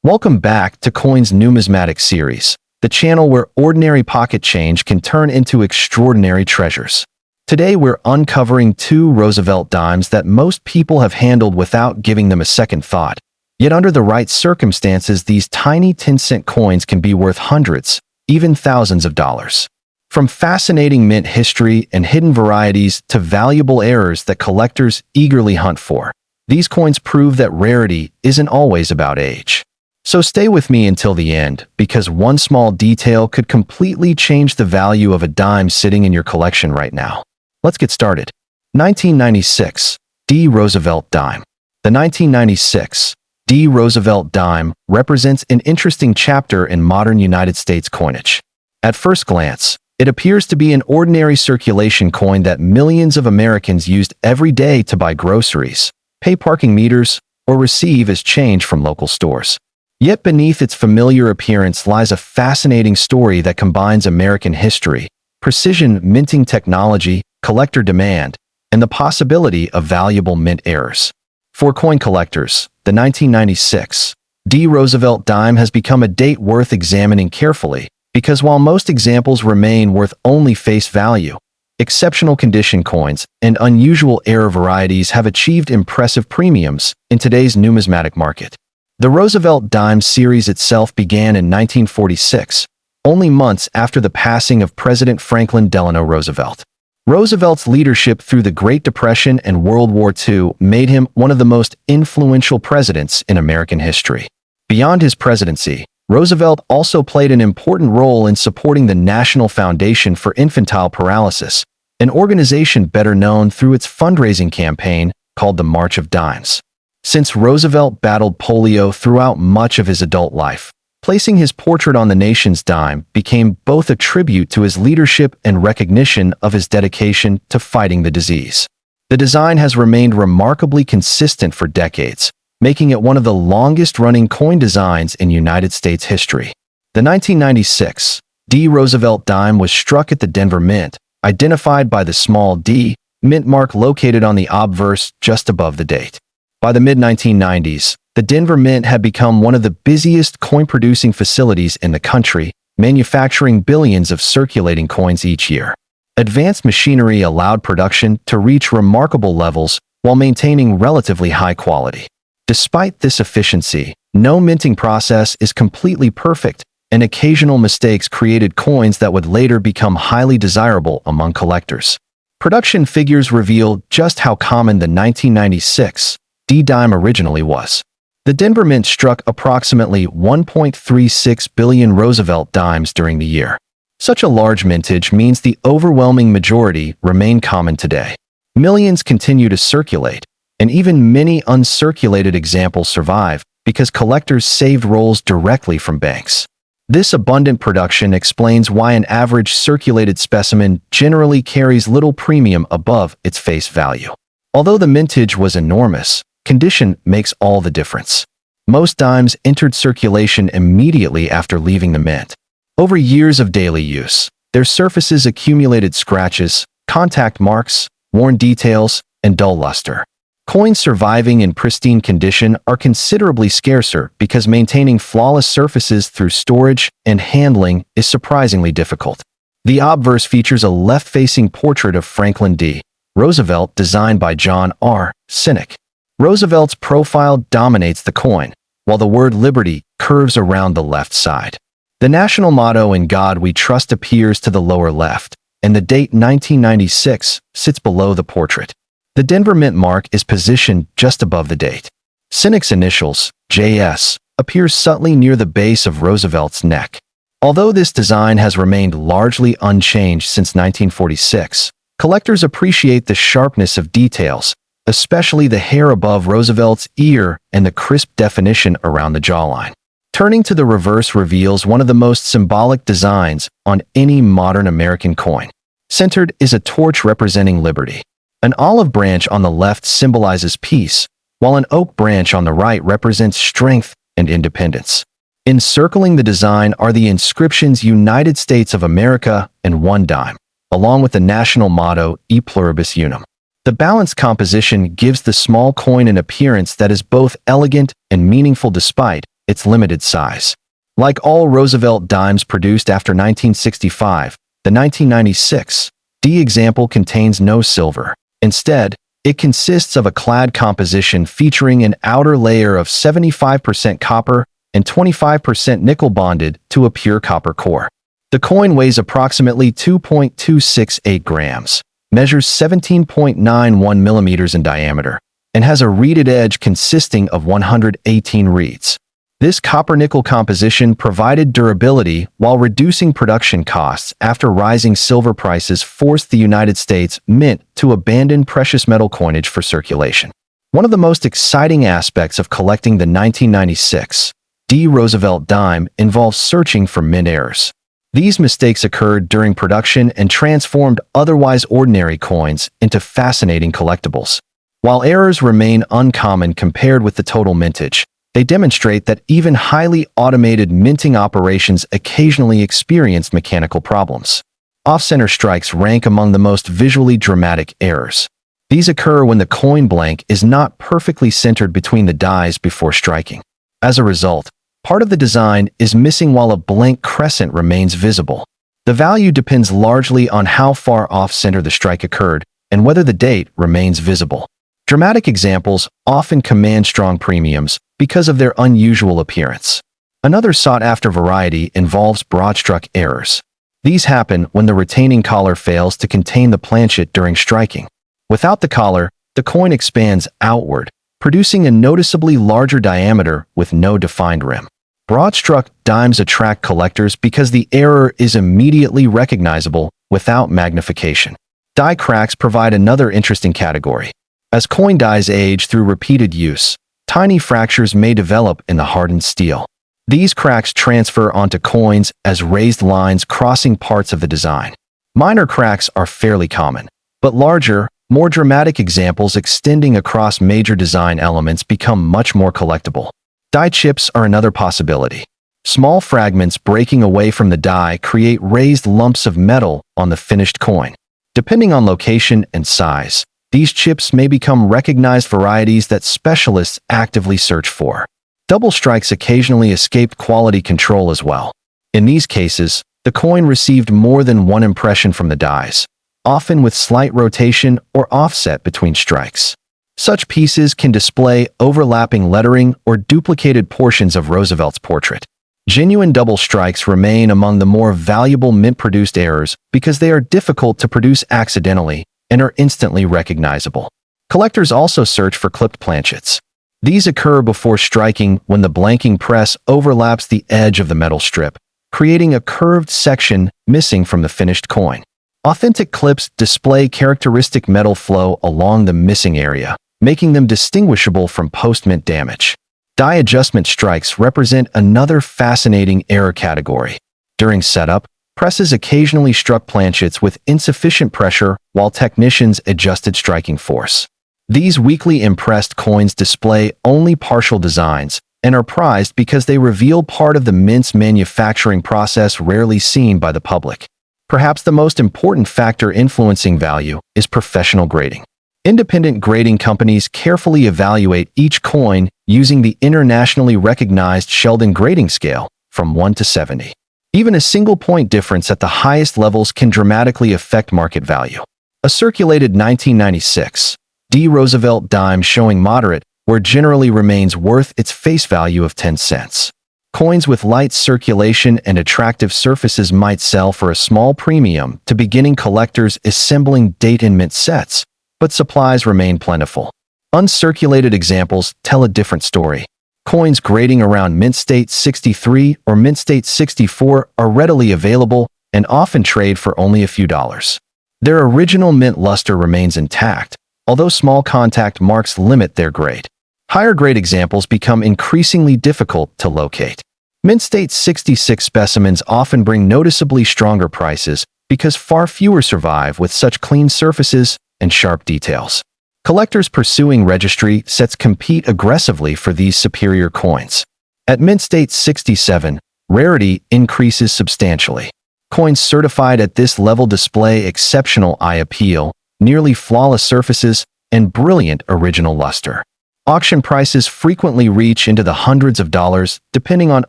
Welcome back to Coin's Numismatics series, the channel where ordinary pocket change can turn into extraordinary treasures. Today we're uncovering two Roosevelt dimes that most people have handled without giving them a second thought. Yet under the right circumstances, these tiny 10-cent coins can be worth hundreds, even thousands of dollars. From fascinating mint history and hidden varieties to valuable errors that collectors eagerly hunt for, these coins prove that rarity isn't always about age. So stay with me until the end, because one small detail could completely change the value of a dime sitting in your collection right now. Let's get started. 1996 D. Roosevelt Dime. The 1996 D. Roosevelt Dime represents an interesting chapter in modern United States coinage. At first glance, it appears to be an ordinary circulation coin that millions of Americans used every day to buy groceries, pay parking meters, or receive as change from local stores. Yet beneath its familiar appearance lies a fascinating story that combines American history, precision minting technology, collector demand, and the possibility of valuable mint errors. For coin collectors, the 1996 D. Roosevelt Dime has become a date worth examining carefully, because while most examples remain worth only face value, exceptional condition coins and unusual error varieties have achieved impressive premiums in today's numismatic market. The Roosevelt Dime series itself began in 1946, only months after the passing of President Franklin Delano Roosevelt. Roosevelt's leadership through the Great Depression and World War II made him one of the most influential presidents in American history. Beyond his presidency, Roosevelt also played an important role in supporting the National Foundation for Infantile Paralysis, an organization better known through its fundraising campaign called the March of Dimes. Since Roosevelt battled polio throughout much of his adult life, placing his portrait on the nation's dime became both a tribute to his leadership and recognition of his dedication to fighting the disease. The design has remained remarkably consistent for decades, making it one of the longest-running coin designs in United States history. The 1996 D. Roosevelt Dime was struck at the Denver Mint, identified by the small d mint mark located on the obverse just above the date. By the mid-1990s, the Denver Mint had become one of the busiest coin-producing facilities in the country, manufacturing billions of circulating coins each year. Advanced machinery allowed production to reach remarkable levels while maintaining relatively high quality. Despite this efficiency, no minting process is completely perfect, and occasional mistakes created coins that would later become highly desirable among collectors. Production figures reveal just how common the 1996 D dime originally was. The Denver Mint struck approximately 1.36 billion Roosevelt dimes during the year. Such a large mintage means the overwhelming majority remain common today. Millions continue to circulate, and even many uncirculated examples survive because collectors saved rolls directly from banks. This abundant production explains why an average circulated specimen generally carries little premium above its face value. Although the mintage was enormous, condition makes all the difference. Most dimes entered circulation immediately after leaving the mint. Over years of daily use, their surfaces accumulated scratches, contact marks, worn details, and dull luster. Coins surviving in pristine condition are considerably scarcer because maintaining flawless surfaces through storage and handling is surprisingly difficult. The obverse features a left-facing portrait of Franklin D. Roosevelt designed by John R. Sinek. Roosevelt's profile dominates the coin, while the word Liberty curves around the left side. The national motto "In God We Trust" appears to the lower left, and the date 1996 sits below the portrait. The Denver Mint mark is positioned just above the date. Sinek's initials, JS, appears subtly near the base of Roosevelt's neck. Although this design has remained largely unchanged since 1946, collectors appreciate the sharpness of details, especially the hair above Roosevelt's ear and the crisp definition around the jawline. Turning to the reverse reveals one of the most symbolic designs on any modern American coin. Centered is a torch representing liberty. An olive branch on the left symbolizes peace, while an oak branch on the right represents strength and independence. Encircling the design are the inscriptions "United States of America" and "One Dime," along with the national motto "E Pluribus Unum." The balanced composition gives the small coin an appearance that is both elegant and meaningful despite its limited size. Like all Roosevelt dimes produced after 1965, the 1996 D example contains no silver. Instead, it consists of a clad composition featuring an outer layer of 75% copper and 25% nickel bonded to a pure copper core. The coin weighs approximately 2.268 grams, measures 17.91 millimeters in diameter, and has a reeded edge consisting of 118 reeds. This copper-nickel composition provided durability while reducing production costs after rising silver prices forced the United States Mint to abandon precious metal coinage for circulation. One of the most exciting aspects of collecting the 1996 D Roosevelt dime involves searching for mint errors. These mistakes occurred during production and transformed otherwise ordinary coins into fascinating collectibles. While errors remain uncommon compared with the total mintage, they demonstrate that even highly automated minting operations occasionally experience mechanical problems. Off-center strikes rank among the most visually dramatic errors. These occur when the coin blank is not perfectly centered between the dies before striking. As a result, part of the design is missing while a blank crescent remains visible. The value depends largely on how far off-center the strike occurred and whether the date remains visible. Dramatic examples often command strong premiums because of their unusual appearance. Another sought-after variety involves broad-struck errors. These happen when the retaining collar fails to contain the planchet during striking. Without the collar, the coin expands outward, producing a noticeably larger diameter with no defined rim. Broad-struck dimes attract collectors because the error is immediately recognizable without magnification. Die cracks provide another interesting category. As coin dies age through repeated use, tiny fractures may develop in the hardened steel. These cracks transfer onto coins as raised lines crossing parts of the design. Minor cracks are fairly common, but larger, more dramatic examples extending across major design elements become much more collectible. Die chips are another possibility. Small fragments breaking away from the die create raised lumps of metal on the finished coin. Depending on location and size, these chips may become recognized varieties that specialists actively search for. Double strikes occasionally escape quality control as well. In these cases, the coin received more than one impression from the dies, often with slight rotation or offset between strikes. Such pieces can display overlapping lettering or duplicated portions of Roosevelt's portrait. Genuine double strikes remain among the more valuable mint-produced errors because they are difficult to produce accidentally and are instantly recognizable. Collectors also search for clipped planchets. These occur before striking when the blanking press overlaps the edge of the metal strip, creating a curved section missing from the finished coin. Authentic clips display characteristic metal flow along the missing area, making them distinguishable from post-mint damage. Die adjustment strikes represent another fascinating error category. During setup, presses occasionally struck planchets with insufficient pressure while technicians adjusted striking force. These weakly impressed coins display only partial designs and are prized because they reveal part of the mint's manufacturing process rarely seen by the public. Perhaps the most important factor influencing value is professional grading. Independent grading companies carefully evaluate each coin using the internationally recognized Sheldon grading scale from 1 to 70. Even a single point difference at the highest levels can dramatically affect market value. A circulated 1996 D Roosevelt dime showing moderate where generally remains worth its face value of 10 cents. Coins with light circulation and attractive surfaces might sell for a small premium to beginning collectors assembling date and mint sets, but supplies remain plentiful. Uncirculated examples tell a different story. Coins grading around mint state 63 or mint state 64 are readily available and often trade for only a few dollars. Their original mint luster remains intact, although small contact marks limit their grade. Higher grade examples become increasingly difficult to locate. Mint state 66 specimens often bring noticeably stronger prices because far fewer survive with such clean surfaces and sharp details. Collectors pursuing registry sets compete aggressively for these superior coins. At mint state 67, rarity increases substantially. Coins certified at this level display exceptional eye appeal, nearly flawless surfaces, and brilliant original luster. Auction prices frequently reach into the hundreds of dollars, depending on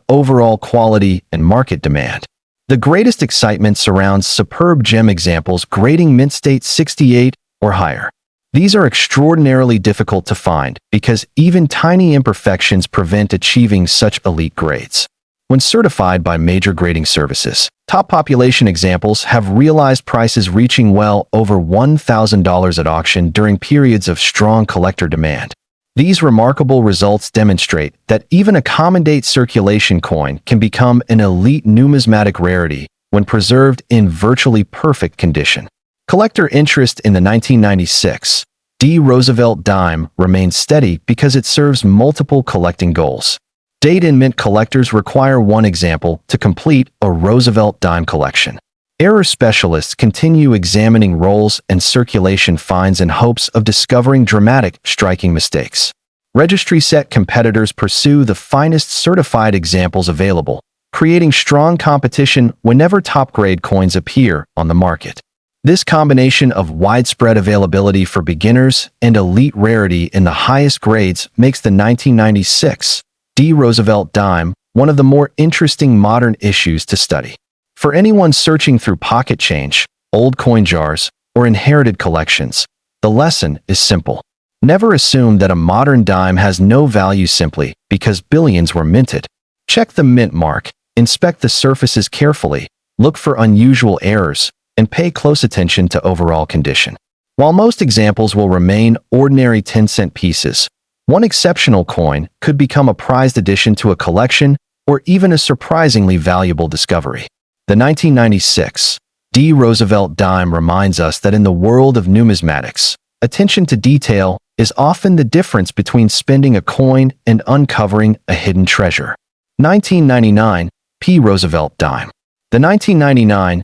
overall quality and market demand. The greatest excitement surrounds superb gem examples grading mint state 68 or higher. These are extraordinarily difficult to find because even tiny imperfections prevent achieving such elite grades. When certified by major grading services, top population examples have realized prices reaching well over $1,000 at auction during periods of strong collector demand. These remarkable results demonstrate that even a common date circulation coin can become an elite numismatic rarity when preserved in virtually perfect condition. Collector interest in the 1996 Roosevelt Dime remains steady because it serves multiple collecting goals. Date and mint collectors require one example to complete a Roosevelt Dime collection. Error specialists continue examining rolls and circulation finds in hopes of discovering dramatic, striking mistakes. Registry set competitors pursue the finest certified examples available, creating strong competition whenever top-grade coins appear on the market. This combination of widespread availability for beginners and elite rarity in the highest grades makes the 1996 Roosevelt Dime one of the more interesting modern issues to study. For anyone searching through pocket change, old coin jars, or inherited collections, the lesson is simple. Never assume that a modern dime has no value simply because billions were minted. Check the mint mark, inspect the surfaces carefully, look for unusual errors, and pay close attention to overall condition. While most examples will remain ordinary 10-cent pieces, one exceptional coin could become a prized addition to a collection or even a surprisingly valuable discovery. The 1996 Roosevelt Dime reminds us that in the world of numismatics, attention to detail is often the difference between spending a coin and uncovering a hidden treasure. 1999 Roosevelt Dime. The 1999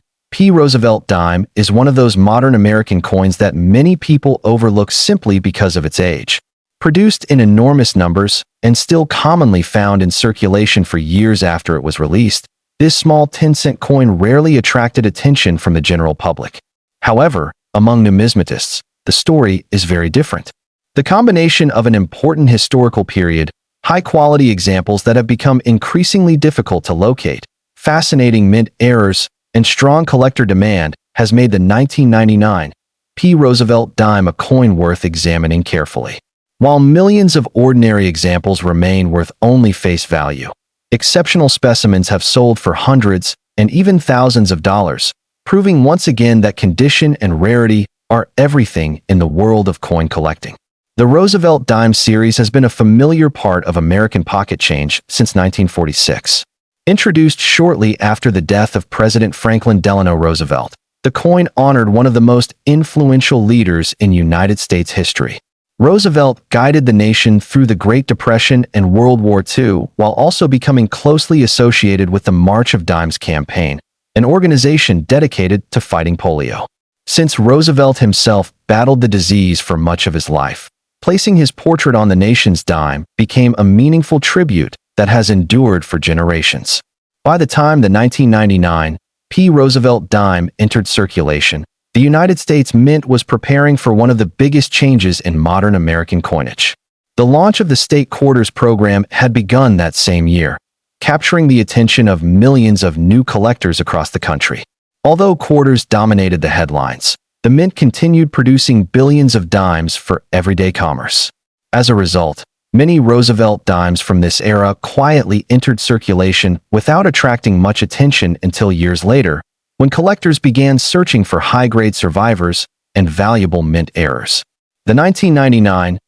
Roosevelt Dime is one of those modern American coins that many people overlook simply because of its age. Produced in enormous numbers and still commonly found in circulation for years after it was released, this small 10-cent coin rarely attracted attention from the general public. However, among numismatists, the story is very different. The combination of an important historical period, high-quality examples that have become increasingly difficult to locate, fascinating mint errors, and strong collector demand has made the 1999 Roosevelt Dime a coin worth examining carefully. While millions of ordinary examples remain worth only face value, exceptional specimens have sold for hundreds and even thousands of dollars, proving once again that condition and rarity are everything in the world of coin collecting. The Roosevelt Dime series has been a familiar part of American pocket change since 1946. Introduced shortly after the death of President Franklin Delano Roosevelt, the coin honored one of the most influential leaders in United States history. Roosevelt guided the nation through the Great Depression and World War II while also becoming closely associated with the March of Dimes campaign, an organization dedicated to fighting polio. Since Roosevelt himself battled the disease for much of his life, placing his portrait on the nation's dime became a meaningful tribute that has endured for generations. By the time the 1999 Roosevelt Dime entered circulation, the United States Mint was preparing for one of the biggest changes in modern American coinage. The launch of the State Quarters program had begun that same year, capturing the attention of millions of new collectors across the country. Although quarters dominated the headlines, the Mint continued producing billions of dimes for everyday commerce. As a result, many Roosevelt dimes from this era quietly entered circulation without attracting much attention until years later, when collectors began searching for high-grade survivors and valuable mint errors. The 1999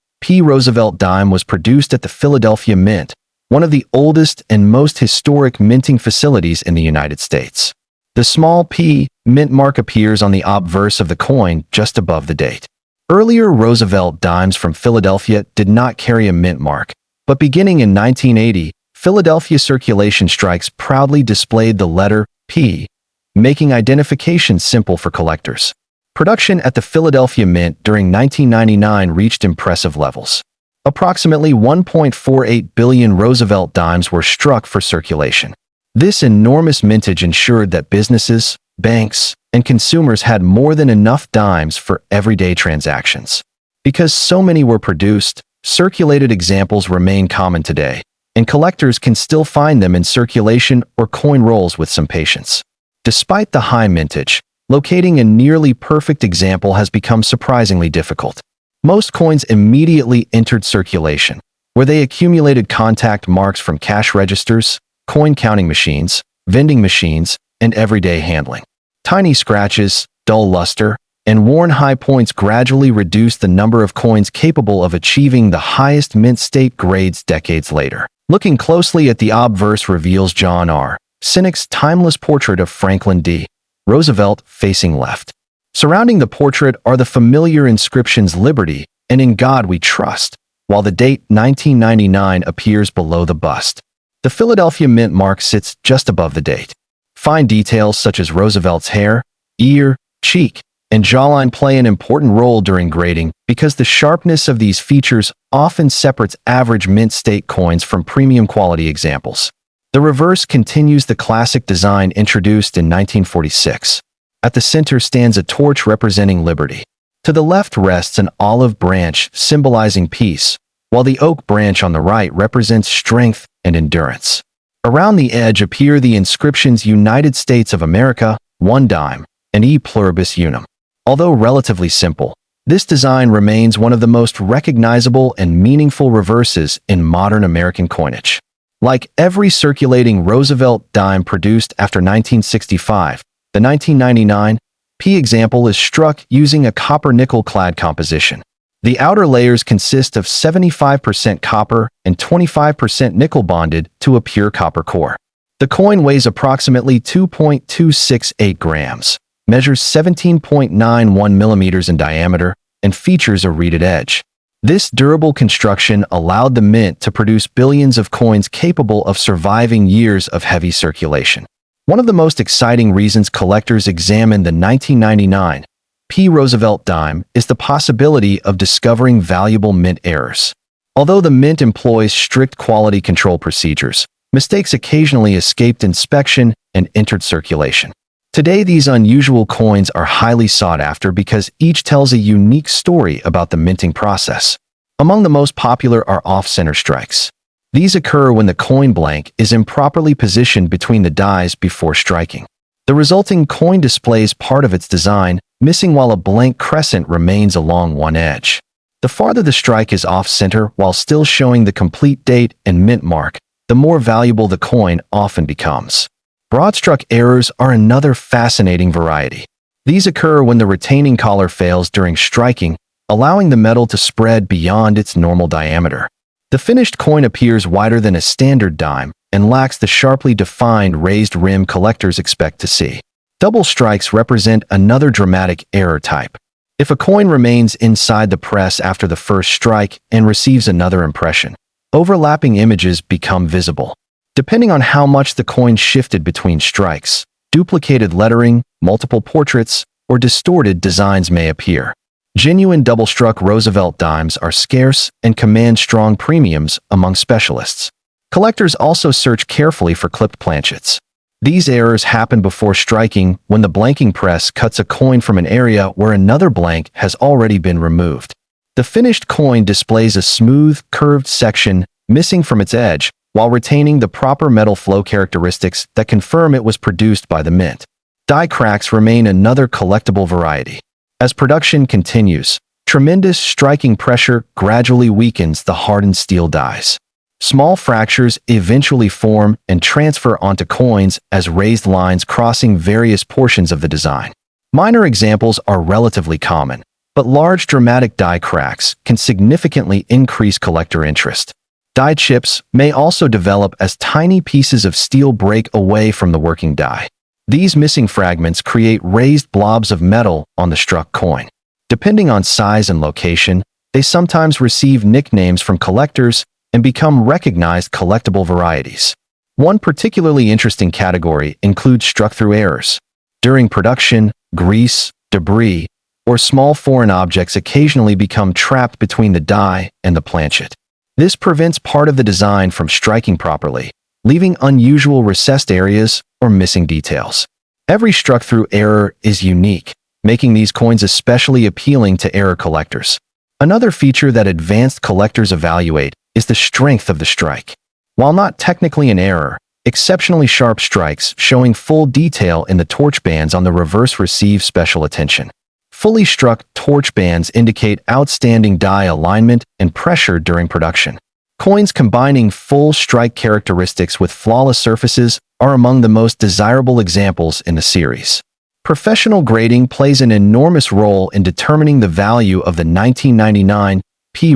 Roosevelt Dime was produced at the Philadelphia Mint, one of the oldest and most historic minting facilities in the United States. The small P mint mark appears on the obverse of the coin just above the date. Earlier Roosevelt dimes from Philadelphia did not carry a mint mark, but beginning in 1980, Philadelphia circulation strikes proudly displayed the letter P, making identification simple for collectors. Production at the Philadelphia Mint during 1999 reached impressive levels. Approximately 1.48 billion Roosevelt dimes were struck for circulation. This enormous mintage ensured that businesses, banks, and consumers had more than enough dimes for everyday transactions. Because so many were produced, Circulated examples remain common today, and collectors can still find them in circulation or coin rolls with some patience. Despite the high mintage, locating a nearly perfect example has become surprisingly difficult. Most coins immediately entered circulation, where they accumulated contact marks from cash registers, coin counting machines, vending machines, and everyday handling. Tiny scratches, dull luster, and worn high points gradually reduced the number of coins capable of achieving the highest mint state grades decades later. Looking closely at the obverse reveals John R. Sinnock's timeless portrait of Franklin D. Roosevelt facing left. Surrounding the portrait are the familiar inscriptions "Liberty" and "In God We Trust," while the date 1999 appears below the bust. The Philadelphia Mint mark sits just above the date. Fine details such as Roosevelt's hair, ear, cheek, and jawline play an important role during grading because the sharpness of these features often separates average mint state coins from premium quality examples. The reverse continues the classic design introduced in 1946. At the center stands a torch representing liberty. To the left rests an olive branch symbolizing peace, while the oak branch on the right represents strength and endurance. Around the edge appear the inscriptions United States of America, 1 dime, and E pluribus unum. Although relatively simple, this design remains one of the most recognizable and meaningful reverses in modern American coinage. Like every circulating Roosevelt dime produced after 1965, the 1999 P example is struck using a copper-nickel clad composition. The outer layers consist of 75% copper and 25% nickel bonded to a pure copper core. The coin weighs approximately 2.268 grams, measures 17.91 millimeters in diameter, and features a reeded edge. This durable construction allowed the mint to produce billions of coins capable of surviving years of heavy circulation. One of the most exciting reasons collectors examine the 1999 P. Roosevelt dime is the possibility of discovering valuable mint errors. Although the mint employs strict quality control procedures, mistakes occasionally escaped inspection and entered circulation. Today, these unusual coins are highly sought after because each tells a unique story about the minting process. Among the most popular are off-center strikes. These occur when the coin blank is improperly positioned between the dies before striking. The resulting coin displays part of its design, missing while a blank crescent remains along one edge. The farther the strike is off-center while still showing the complete date and mint mark, the more valuable the coin often becomes. Broad-struck errors are another fascinating variety. These occur when the retaining collar fails during striking, allowing the metal to spread beyond its normal diameter. The finished coin appears wider than a standard dime and lacks the sharply defined raised rim collectors expect to see. Double strikes represent another dramatic error type. If a coin remains inside the press after the first strike and receives another impression, overlapping images become visible. Depending on how much the coin shifted between strikes, duplicated lettering, multiple portraits, or distorted designs may appear. Genuine double-struck Roosevelt dimes are scarce and command strong premiums among specialists. Collectors also search carefully for clipped planchets. These errors happen before striking when the blanking press cuts a coin from an area where another blank has already been removed. The finished coin displays a smooth, curved section missing from its edge, while retaining the proper metal flow characteristics that confirm it was produced by the mint. Die cracks remain another collectible variety. As production continues, tremendous striking pressure gradually weakens the hardened steel dies. Small fractures eventually form and transfer onto coins as raised lines crossing various portions of the design. Minor examples are relatively common, but large dramatic die cracks can significantly increase collector interest. Die chips may also develop as tiny pieces of steel break away from the working die. These missing fragments create raised blobs of metal on the struck coin. Depending on size and location, they sometimes receive nicknames from collectors and become recognized collectible varieties. One particularly interesting category includes struck-through errors. During production, grease, debris, or small foreign objects occasionally become trapped between the die and the planchet. This prevents part of the design from striking properly, leaving unusual recessed areas or missing details. Every struck-through error is unique, making these coins especially appealing to error collectors. Another feature that advanced collectors evaluate is the strength of the strike. While not technically an error, exceptionally sharp strikes showing full detail in the torch bands on the reverse receive special attention. Fully struck torch bands indicate outstanding die alignment and pressure during production. Coins combining full strike characteristics with flawless surfaces are among the most desirable examples in the series. Professional grading plays an enormous role in determining the value of the 1999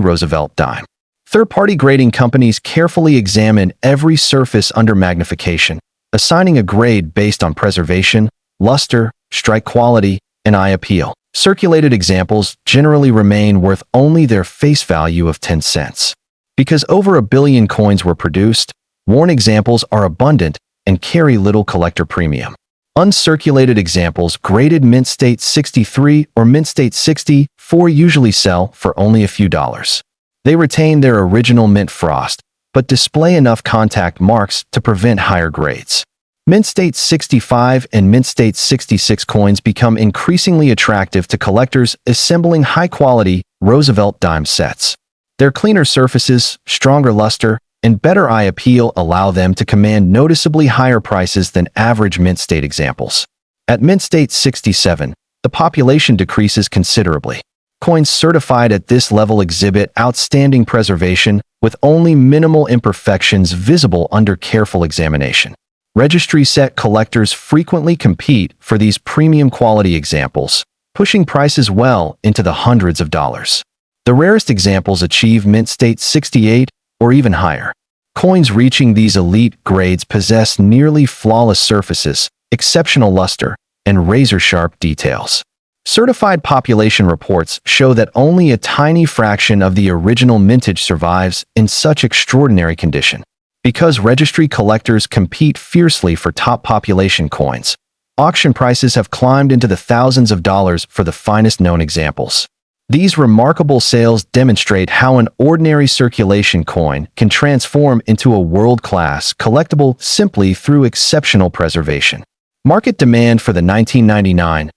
Roosevelt Dime. Third-party grading companies carefully examine every surface under magnification, assigning a grade based on preservation, luster, strike quality, and eye appeal. Circulated examples generally remain worth only their face value of 10 cents. Because over 1 billion coins were produced, worn examples are abundant and carry little collector premium. Uncirculated examples graded mint state 63 or mint state 64 usually sell for only a few dollars. They retain their original mint frost, but display enough contact marks to prevent higher grades. Mint state 65 and mint state 66 coins become increasingly attractive to collectors assembling high-quality Roosevelt Dime sets. Their cleaner surfaces, stronger luster, and better eye appeal allow them to command noticeably higher prices than average mint state examples. At mint state 67, the population decreases considerably. Coins certified at this level exhibit outstanding preservation with only minimal imperfections visible under careful examination. Registry set collectors frequently compete for these premium quality examples, pushing prices well into the hundreds of dollars. The rarest examples achieve mint state 68 or even higher. Coins reaching these elite grades possess nearly flawless surfaces, exceptional luster, and razor-sharp details. Certified population reports show that only a tiny fraction of the original mintage survives in such extraordinary condition. Because registry collectors compete fiercely for top population coins, auction prices have climbed into the thousands of dollars for the finest known examples. These remarkable sales demonstrate how an ordinary circulation coin can transform into a world-class collectible simply through exceptional preservation. Market demand for the 1999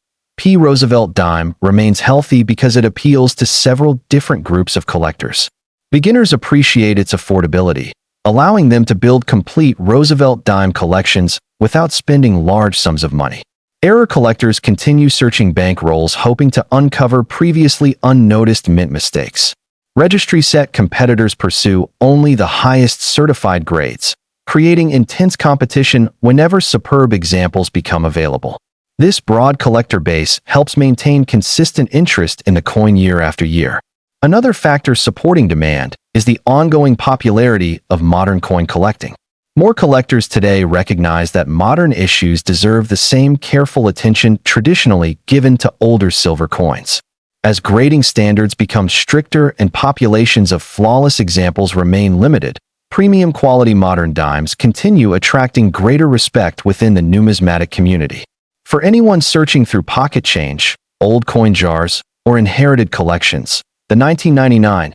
Roosevelt Dime remains healthy because it appeals to several different groups of collectors. Beginners appreciate its affordability, allowing them to build complete Roosevelt Dime collections without spending large sums of money. Error collectors continue searching bankrolls hoping to uncover previously unnoticed mint mistakes. Registry set competitors pursue only the highest certified grades, creating intense competition whenever superb examples become available. This broad collector base helps maintain consistent interest in the coin year after year. Another factor supporting demand is the ongoing popularity of modern coin collecting. More collectors today recognize that modern issues deserve the same careful attention traditionally given to older silver coins. As grading standards become stricter and populations of flawless examples remain limited, premium quality modern dimes continue attracting greater respect within the numismatic community. For anyone searching through pocket change, old coin jars, or inherited collections, the 1999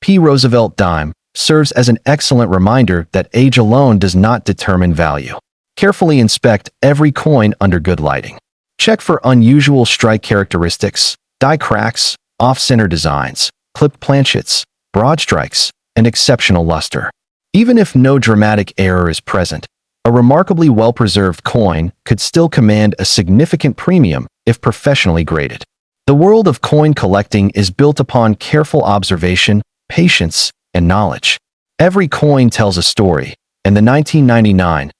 Roosevelt Dime serves as an excellent reminder that age alone does not determine value. Carefully inspect every coin under good lighting. Check for unusual strike characteristics, die cracks, off-center designs, clipped planchets, broad strikes, and exceptional luster. Even if no dramatic error is present, a remarkably well-preserved coin could still command a significant premium if professionally graded. The world of coin collecting is built upon careful observation, patience, and knowledge. Every coin tells a story, and the 1999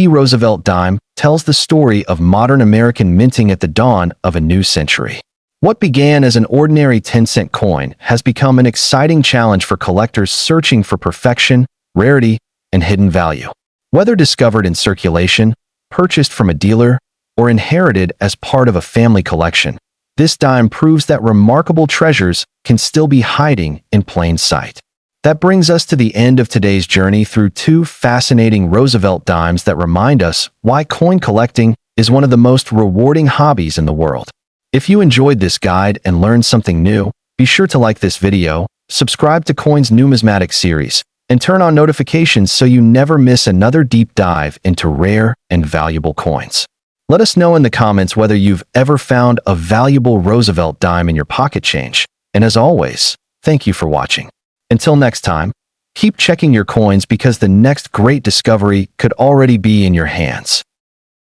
Roosevelt Dime tells the story of modern American minting at the dawn of a new century. What began as an ordinary 10-cent coin has become an exciting challenge for collectors searching for perfection, rarity, and hidden value. Whether discovered in circulation, purchased from a dealer, or inherited as part of a family collection, this dime proves that remarkable treasures can still be hiding in plain sight. That brings us to the end of today's journey through two fascinating Roosevelt dimes that remind us why coin collecting is one of the most rewarding hobbies in the world. If you enjoyed this guide and learned something new, be sure to like this video, subscribe to Coin's Numismatics series, and turn on notifications so you never miss another deep dive into rare and valuable coins. Let us know in the comments whether you've ever found a valuable Roosevelt dime in your pocket change. And as always, Thank you for watching. Until next time, keep checking your coins because the next great discovery could already be in your hands.